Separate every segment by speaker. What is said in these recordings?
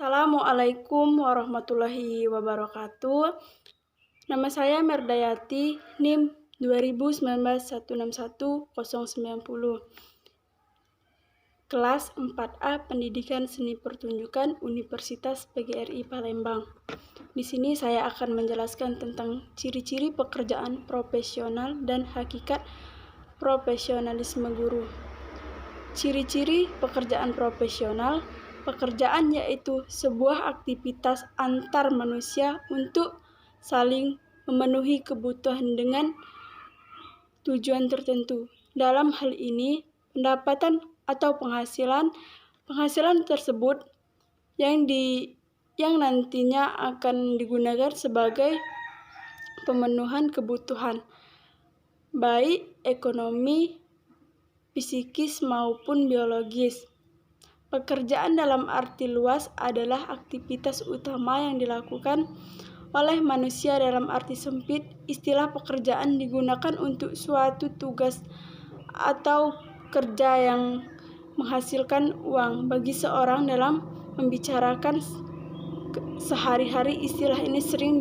Speaker 1: Assalamualaikum warahmatullahi wabarakatuh. Nama saya Merdayati, NIM 2019161090. Kelas 4A Pendidikan Seni Pertunjukan Universitas PGRI Palembang. Di sini saya akan menjelaskan tentang ciri-ciri pekerjaan profesional dan hakikat profesionalisme guru. Ciri-ciri pekerjaan profesional. Pekerjaan yaitu sebuah aktivitas antar manusia untuk saling memenuhi kebutuhan dengan tujuan tertentu. Dalam hal ini, pendapatan atau penghasilan tersebut yang nantinya akan digunakan sebagai pemenuhan kebutuhan baik ekonomi, psikis maupun biologis. Pekerjaan dalam arti luas adalah aktivitas utama yang dilakukan oleh manusia. Dalam arti sempit, istilah pekerjaan digunakan untuk suatu tugas atau kerja yang menghasilkan uang bagi seorang. Dalam membicarakan sehari-hari, istilah ini sering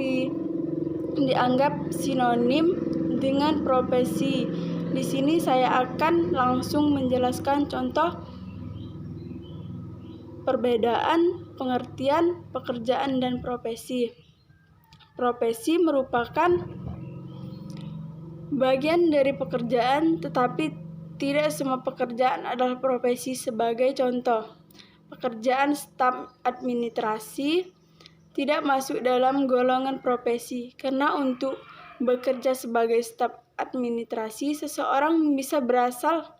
Speaker 1: dianggap sinonim dengan profesi. Di sini saya akan langsung menjelaskan contoh perbedaan pengertian pekerjaan dan profesi. Profesi merupakan bagian dari pekerjaan, tetapi tidak semua pekerjaan adalah profesi. Sebagai contoh, pekerjaan staf administrasi tidak masuk dalam golongan profesi, karena untuk bekerja sebagai staf administrasi, seseorang bisa berasal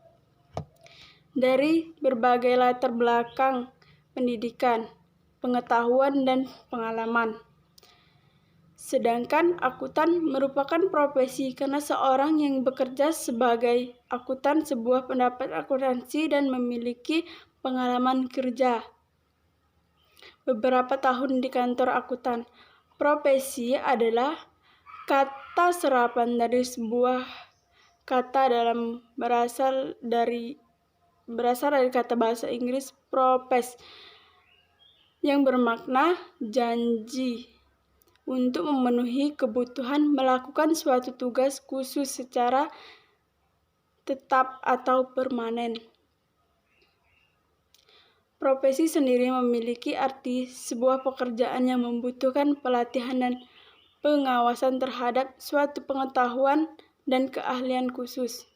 Speaker 1: dari berbagai latar belakang pendidikan, pengetahuan, dan pengalaman. Sedangkan akuntan merupakan profesi karena seorang yang bekerja sebagai akuntan sebuah pendapat akuntansi dan memiliki pengalaman kerja beberapa tahun di kantor akuntan. Profesi adalah kata serapan dari sebuah kata berasal dari kata bahasa Inggris propes yang bermakna janji untuk memenuhi kebutuhan melakukan suatu tugas khusus secara tetap atau permanen. Profesi sendiri memiliki arti sebuah pekerjaan yang membutuhkan pelatihan dan pengawasan terhadap suatu pengetahuan dan keahlian khusus.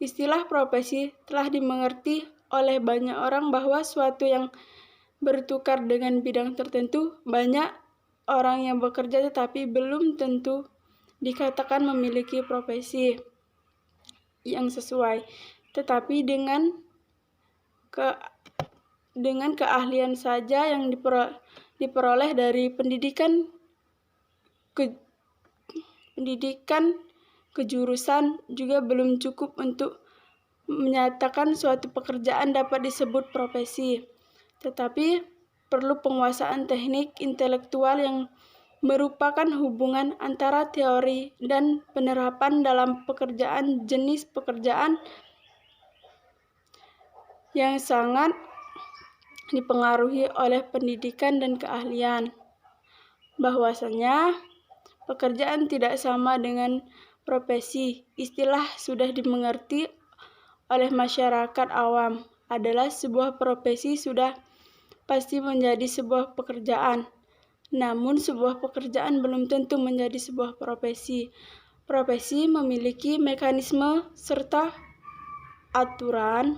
Speaker 1: Istilah profesi telah dimengerti oleh banyak orang bahwa suatu yang bertukar dengan bidang tertentu. Banyak orang yang bekerja tetapi belum tentu dikatakan memiliki profesi yang sesuai, tetapi dengan keahlian saja yang diperoleh dari pendidikan kejurusan juga belum cukup untuk menyatakan suatu pekerjaan dapat disebut profesi, tetapi perlu penguasaan teknik intelektual yang merupakan hubungan antara teori dan penerapan dalam pekerjaan. Jenis pekerjaan yang sangat dipengaruhi oleh pendidikan dan keahlian. Bahwasanya pekerjaan tidak sama dengan profesi. Istilah sudah dimengerti oleh masyarakat awam adalah sebuah profesi sudah pasti menjadi sebuah pekerjaan. Namun sebuah pekerjaan belum tentu menjadi sebuah profesi. Profesi memiliki mekanisme serta aturan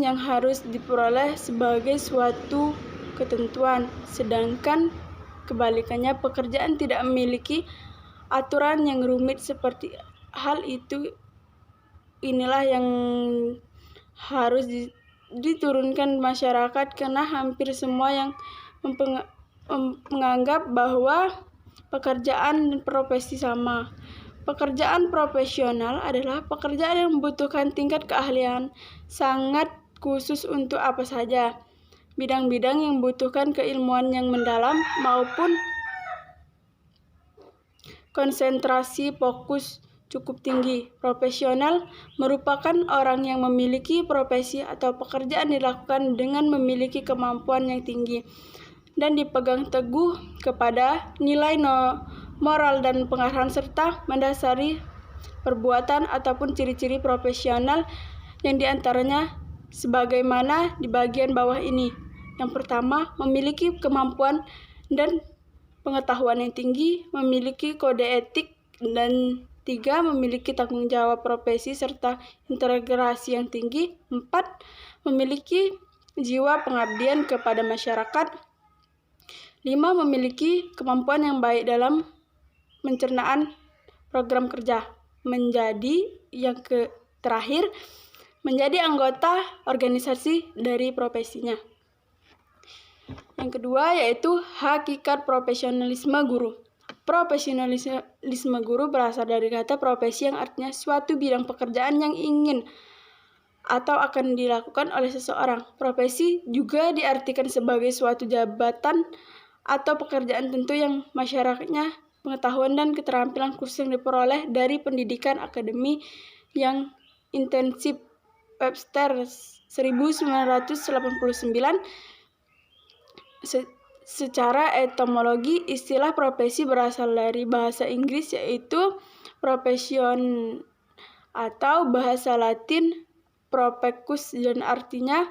Speaker 1: yang harus diperoleh sebagai suatu ketentuan. Sedangkan kebalikannya, pekerjaan tidak memiliki aturan yang rumit seperti hal itu. Inilah yang harus diturunkan masyarakat, karena hampir semua yang menganggap bahwa pekerjaan dan profesi sama. Pekerjaan profesional adalah pekerjaan yang membutuhkan tingkat keahlian sangat khusus untuk apa saja. Bidang-bidang yang membutuhkan keilmuan yang mendalam maupun konsentrasi fokus cukup tinggi. Profesional merupakan orang yang memiliki profesi atau pekerjaan dilakukan dengan memiliki kemampuan yang tinggi dan dipegang teguh kepada nilai moral dan pengarahan serta mendasari perbuatan ataupun ciri-ciri profesional yang diantaranya sebagaimana di bagian bawah ini. Yang pertama, memiliki kemampuan dan pengetahuan yang tinggi, memiliki kode etik, dan 3. Memiliki tanggung jawab profesi serta integrasi yang tinggi. 4. Memiliki jiwa pengabdian kepada masyarakat. 5. Memiliki kemampuan yang baik dalam pencernaan program kerja. Menjadi yang terakhir, menjadi anggota organisasi dari profesinya. Yang kedua yaitu hakikat profesionalisme guru. Profesionalisme guru berasal dari kata profesi yang artinya suatu bidang pekerjaan yang ingin atau akan dilakukan oleh seseorang. Profesi juga diartikan sebagai suatu jabatan atau pekerjaan tentu yang masyarakatnya pengetahuan dan keterampilan khusus yang diperoleh dari pendidikan akademi yang intensif. Webster 1989. Secara etimologi, istilah profesi berasal dari bahasa Inggris yaitu profession atau bahasa Latin profecus dan artinya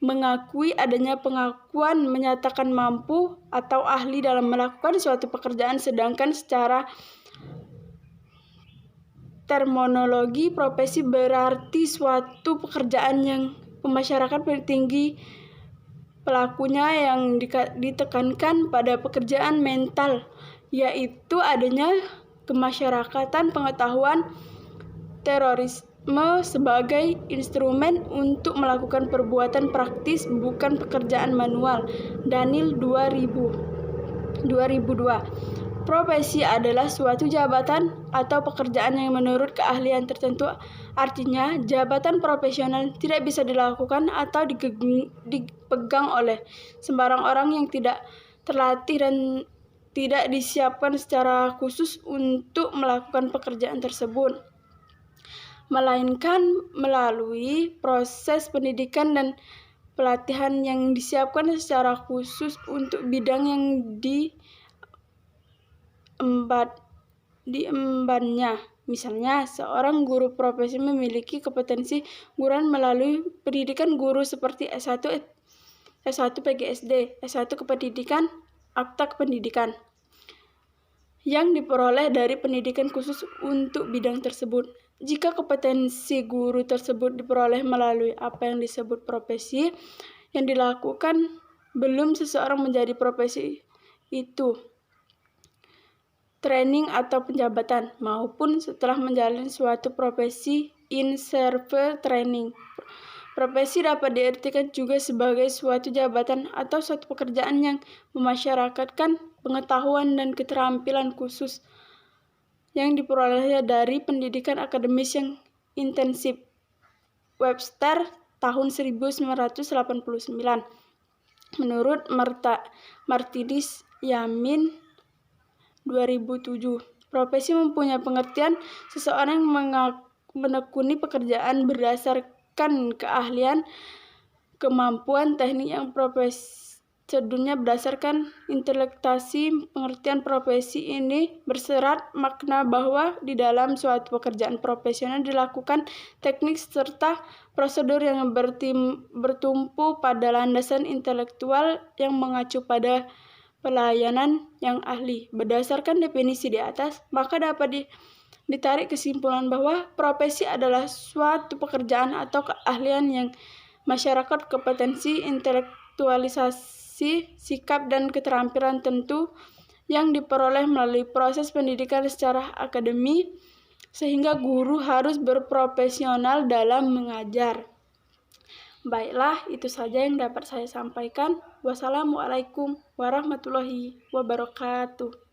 Speaker 1: mengakui adanya pengakuan, menyatakan mampu atau ahli dalam melakukan suatu pekerjaan, sedangkan secara terminologi profesi berarti suatu pekerjaan yang pemasyarakat tinggi pelakunya yang ditekankan pada pekerjaan mental, yaitu adanya kemasyarakatan pengetahuan terorisme sebagai instrumen untuk melakukan perbuatan praktis bukan pekerjaan manual. Daniel 2002. Profesi adalah suatu jabatan atau pekerjaan yang menurut keahlian tertentu. Artinya, jabatan profesional tidak bisa dilakukan atau dipegang oleh sembarang orang yang tidak terlatih dan tidak disiapkan secara khusus untuk melakukan pekerjaan tersebut, melainkan melalui proses pendidikan dan pelatihan yang disiapkan secara khusus untuk bidang yang diembannya. Misalnya, seorang guru profesi memiliki kompetensi guruan melalui pendidikan guru seperti S1 PGSD, S1 Kependidikan, Akta Kependidikan, yang diperoleh dari pendidikan khusus untuk bidang tersebut. Jika kompetensi guru tersebut diperoleh melalui apa yang disebut profesi yang dilakukan belum seseorang menjadi profesi itu training atau penjabatan, maupun setelah menjalani suatu profesi in-serve training. Profesi dapat diartikan juga sebagai suatu jabatan atau suatu pekerjaan yang memasyarakatkan pengetahuan dan keterampilan khusus yang diperolehnya dari pendidikan akademis yang intensif. Webster tahun 1989. Menurut Martinus Yamin 2007, profesi mempunyai pengertian seseorang yang menekuni pekerjaan berdasarkan keahlian, kemampuan teknik yang prosedurnya berdasarkan intelektuasi. Pengertian profesi ini berserat makna bahwa di dalam suatu pekerjaan profesional dilakukan teknik serta prosedur yang bertumpu pada landasan intelektual yang mengacu pada pelayanan yang ahli. Berdasarkan definisi di atas, maka dapat ditarik kesimpulan bahwa profesi adalah suatu pekerjaan atau keahlian yang masyarakat kompetensi, intelektualisasi, sikap, dan keterampilan tentu yang diperoleh melalui proses pendidikan secara akademi, sehingga guru harus berprofesional dalam mengajar. Baiklah, itu saja yang dapat saya sampaikan. Wassalamualaikum warahmatullahi wabarakatuh.